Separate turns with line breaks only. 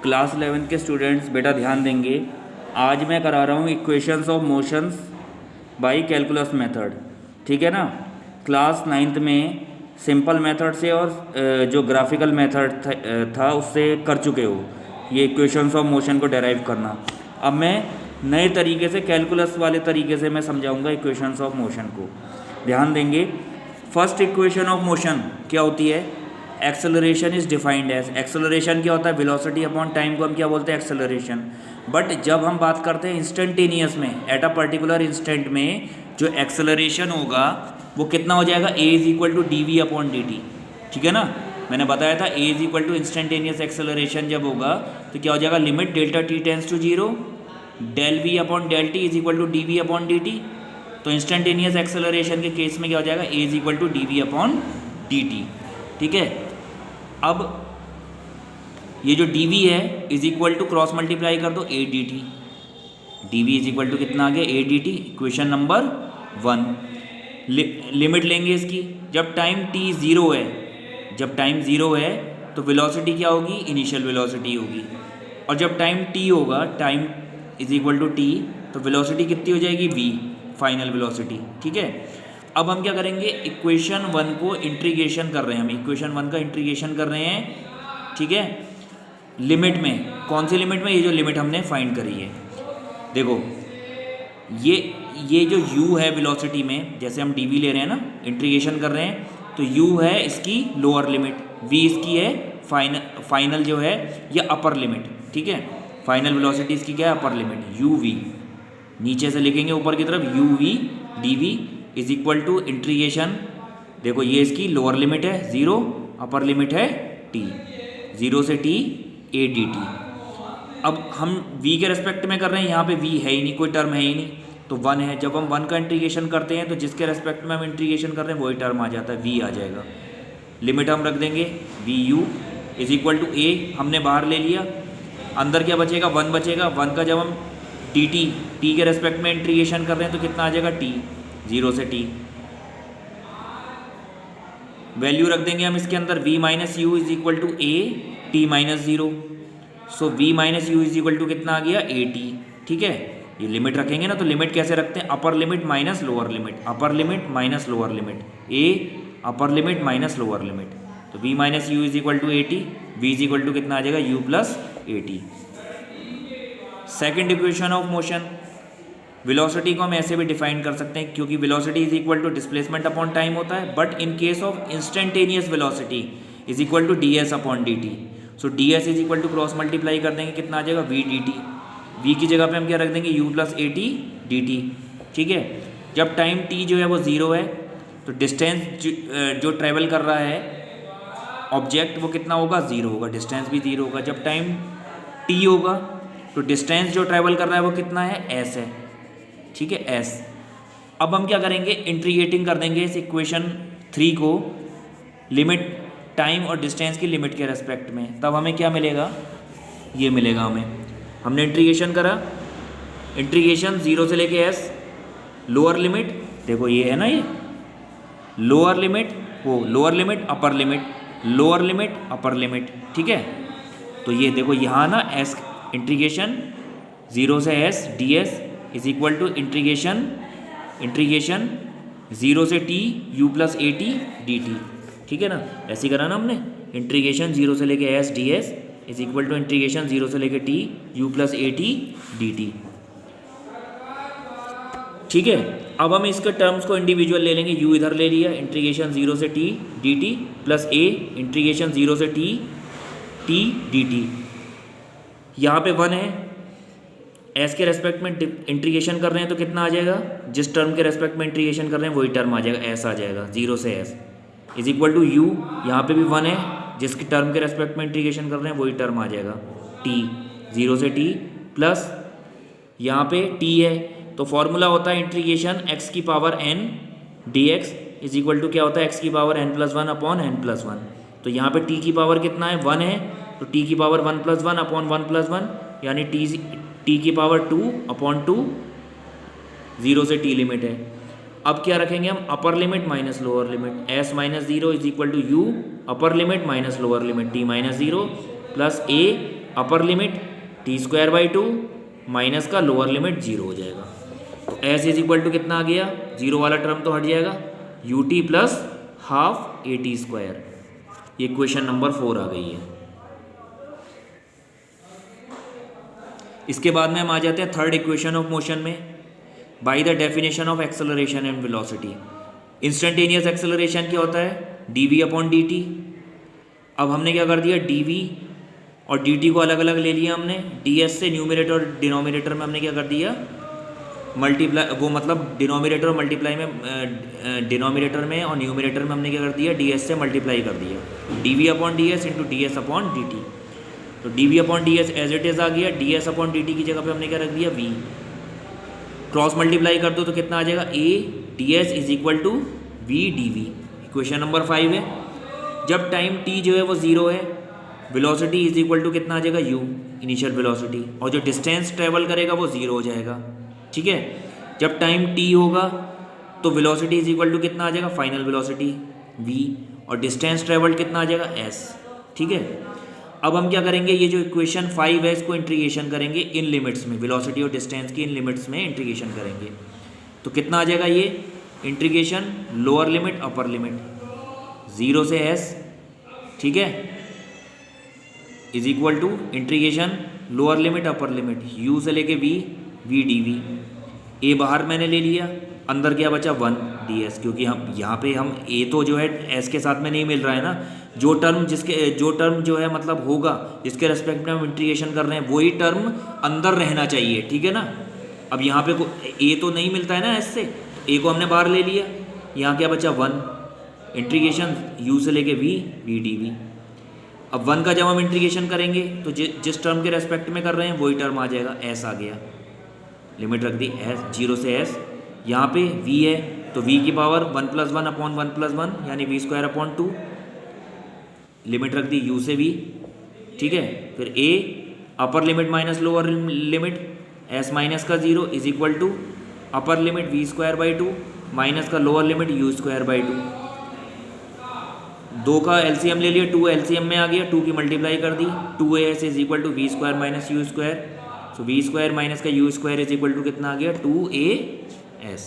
Class 11 के students बेटा ध्यान देंगे। आज मैं करा रहा हूँ equations of motions by calculus method, ठीक है ना। क्लास 9th में सिंपल मेथड से और जो ग्राफिकल मेथड था उससे कर चुके हो ये इक्वेशंस ऑफ मोशन को डेराइव करना। अब मैं नए तरीके से कैलकुलस वाले तरीके से मैं समझाऊंगा इक्वेशंस ऑफ मोशन को। ध्यान देंगे। फर्स्ट इक्वेशन ऑफ मोशन क्या होती है? Acceleration is defined as, acceleration क्या होता है? वेलोसिटी अपॉन टाइम को हम क्या बोलते हैं? एक्सेलरेशन। बट जब हम बात करते हैं इंस्टेंटेनियस में, एट अ पर्टिकुलर इंस्टेंट में जो एक्सेलरेशन होगा वो कितना हो जाएगा? A is equal to d v upon d t, ठीक है ना। मैंने बताया था a is equal to instantaneous acceleration जब होगा तो क्या हो जाएगा? Limit delta t tends to zero del v upon del t is equal to d v upon d t. तो इंस्टेंटेनियस एक्सेलरेशन के केस में क्या हो जाएगा? A is equal to d v upon d t, ठीक है। अब ये जो डी वी है is equal to cross multiply कर दो a d t, d v is equal to कितना आ गया? A d t. Equation number 1। Limit लेंगे इसकी, जब टाइम टी ज़ीरो है, जब टाइम ज़ीरो है तो वेलोसिटी क्या होगी? इनिशियल वेलोसिटी होगी। और जब टाइम टी होगा, time is equal to t, तो वेलोसिटी कितनी हो जाएगी? वी, फाइनल वेलोसिटी, ठीक है। अब हम क्या करेंगे? इक्वेशन 1 को इंटीग्रेशन कर रहे हैं, हम इक्वेशन 1 का इंटीग्रेशन कर रहे हैं, ठीक है। लिमिट में, कौन सी लिमिट में? ये जो लिमिट हमने फाइंड करी है। देखो ये जो u है वेलोसिटी में, जैसे हम dv ले रहे हैं ना, इंटीग्रेशन कर रहे हैं, तो u है इसकी लोअर लिमिट, v इसकी है फाइनल जो है या अपर लिमिट, ठीक है। फाइनल वेलोसिटी इसकी क्या है? Upper limit uv। नीचे से लिखेंगे ऊपर की तरफ uv dv is equal to integration, देखो ये इसकी लोअर लिमिट है 0, अपर लिमिट है t, 0 से t a dt। अब हम v के रेस्पेक्ट में कर रहे हैं, यहाँ पे v है ही नहीं, कोई टर्म है ही नहीं, तो 1 है। जब हम 1 का इंटीग्रेशन करते हैं तो जिसके रेस्पेक्ट में हम इंटीग्रेशन कर रहे हैं वही टर्म आ जाता है, v आ जाएगा। लिमिट हम रख देंगे v u is equal to a, हमने बाहर ले लिया, अंदर क्या बचेगा? 1 बचेगा। 1 का जब हम टी टी के रेस्पेक्ट में इंटीग्रेशन कर रहे हैं तो कितना आ जाएगा? t, 0 से t। वैल्यू रख देंगे हम इसके अंदर v minus u is equal to a t minus 0। So v minus u is equal to कितना आ गया? a t, ठीक है। ये लिमिट रखेंगे ना, तो लिमिट कैसे रखते हैं? Upper limit minus lower limit, upper limit minus lower limit, a upper limit minus lower limit, तो v minus u is equal to a t, v is equal to कितना आ जाएगा? u plus a t. Second equation of motion, velocity को हम ऐसे भी define कर सकते हैं, क्योंकि velocity is equal to displacement upon time होता है, but in case of instantaneous velocity is equal to d s upon d t. So d s is equal to cross multiply कर देंगे, कितना आ जाएगा? We D T. वी की जगह पे हम क्या रख देंगे? u plus a t d t, ठीक है। जब टाइम t जो है वो 0 है तो डिस्टेंस जो ट्रैवल कर रहा है ऑब्जेक्ट वो कितना होगा? 0 होगा, डिस्टेंस भी 0 होगा। जब टाइम t होगा तो डिस्टेंस जो ट्रैवल कर रहा है वो कितना है? s है, ठीक है, s। अब हम क्या करेंगे? इंटीग्रेटिंग कर देंगे इस इक्वेशन 3 को लिमिट टाइम और डिस्टेंस की लिमिट के रेस्पेक्ट में, तब हमें क्या मिलेगा? ये मिलेगा हमें। हमने इंटीग्रेशन करा, इंटीग्रेशन 0 से लेके s, लोअर लिमिट देखो ये है ना, ये लोअर लिमिट, वो lower limit upper limit, lower limit upper limit, ठीक है। तो ये देखो यहाँ ना s इंटीग्रेशन 0 से s ds is equal to integration 0 से t u plus a t d t, ठीक है ना। ऐसे ही करा ना हमने, इंटीग्रेशन 0 से लेके s ds is equal to integration 0 से लेके t u plus a t d t, ठीक है। अब हम इसके टर्म्स को इंडिविजुअल ले लेंगे, u इधर ले लिया, इंटीग्रेशन 0 से t D T plus a integration 0 से t डी टी। यहाँ पे 1 है, s के रेस्पेक्ट में इंटीग्रेशन कर रहे हैं तो कितना आ जाएगा? जिस टर्म के रेस्पेक्ट में इंटीग्रेशन कर रहे हैं वही टर्म आ जाएगा, s आ जाएगा, 0 से s is equal to u। यहाँ पे भी 1 है, जिसके टर्म के रेस्पेक्ट में इंटीग्रेशन कर रहे हैं वही टर्म आ जाएगा, t, 0 से t प्लस यहाँ पे t है, तो फॉर्मूला होता है इंटीग्रेशन x की power n dx is equal to क्या होता है? x की power n plus 1 upon n plus 1। तो यहाँ पे t की पावर कितना है? 1 है, तो t की पावर 1 प्लस 1 अपॉन 1 प्लस 1, यानी t की पावर 2 अपॉन 2, 0 से t लिमिट है। अब क्या रखेंगे हम? Upper limit minus lower limit, s minus 0 is equal to u upper limit minus lower limit t minus 0 plus a upper limit t square by two minus का lower limit 0 हो जाएगा। तो S is equal to कितना आ गया, 0 वाला term तो हट जाएगा, u t plus half a t square. ये इक्वेशन नंबर 4 आ गई है। इसके बाद में हम आ जाते हैं थर्ड इक्वेशन ऑफ मोशन में, by the definition of acceleration and velocity. Instantaneous acceleration क्या होता है, d v upon d t. अब हमने क्या कर दिया, डी वी और डी टी को अलग अलग ले लिया हमने, डी एस से न्यूमिनेटर और डिनोमिनेटर में हमने क्या कर दिया, मल्टीप्लाई, वो मतलब डिनोमिनेटर और मल्टीप्लाई में, डिनोमिनेटर में और न्यूमिनेटर में हमने क्या कर दिया, डी एस से मल्टीप्लाई कर दिया, d v upon d s into d s upon d t. तो d v upon d s as it is आ गया, d s upon d t की जगह पे हमने क्या रख दिया, वी। क्रॉस मल्टीप्लाई कर दो तो कितना आ जाएगा, a d s is equal to v d v. Equation number 5 है। जब टाइम टी जो है वो 0 है, वेलोसिटी इज इक्वल टू कितना आ जाएगा, यू इनिशियल वेलोसिटी, और जो डिस्टेंस ट्रेवल करेगा वो 0 हो जाएगा। ठीक है, जब टाइम टी होगा तो वेलोसिटी इज इक्वल टू कितना आ जाएगा, फाइनल वेलोसिटी वी, और डिस्टेंस ट्रेवल्ड कितना आ जाएगा, एस। ठीक है, अब हम क्या करेंगे, ये जो इक्वेशन 5 है इसको इंटीग्रेशन करेंगे इन लिमिट्स में, वेलोसिटी और डिस्टेंस की इन लिमिट्स में इंटीग्रेशन करेंगे। तो कितना आ जाएगा ये integration, lower limit upper limit 0 से एस, ठीक है, is equal to integration lower limit upper limit u से लेके v, v d v. A बाहर मैंने ले लिया, अंदर क्या बचा 1 डी एस, क्योंकि हम यहाँ पे हम a तो जो है s के साथ में नहीं मिल रहा है ना, जो टर्म जो है मतलब होगा जिसके रेस्पेक्ट में हम इंटीग्रेशन कर रहे हैं वही टर्म अंदर रहना चाहिए। ठीक है ना, अब यहाँ पे a तो नहीं मिलता है ना s से, a को हमने बाहर ले लिया, यहाँ क्या बचा 1 इंटीग्रेशन u से लेके v, v डी वी। अब 1 का जब हम इंटीग्रेशन करेंगे तो जिस टर्म के रेस्पेक्ट में कर रहे हैं वही टर्म आ जाएगा, s आ गया, लिमिट रख दी s 0 से s। यहाँ पे v है तो v की पावर 1 + 1 अपॉन 1 + 1 यानी v स्क्वायर अपॉन 2, लिमिट रख दी u से v। ठीक है, फिर a upper limit minus lower limit s minus का 0 is equal to upper limit v square by 2 minus का lower limit u square by 2। 2 का एलसीएम ले लिया, 2 एलसीएम में आ गया, 2 की मल्टीप्लाई कर दी, 2as is equal to v square minus u square. So v square minus का u square is equal to कितना आ गया, 2as।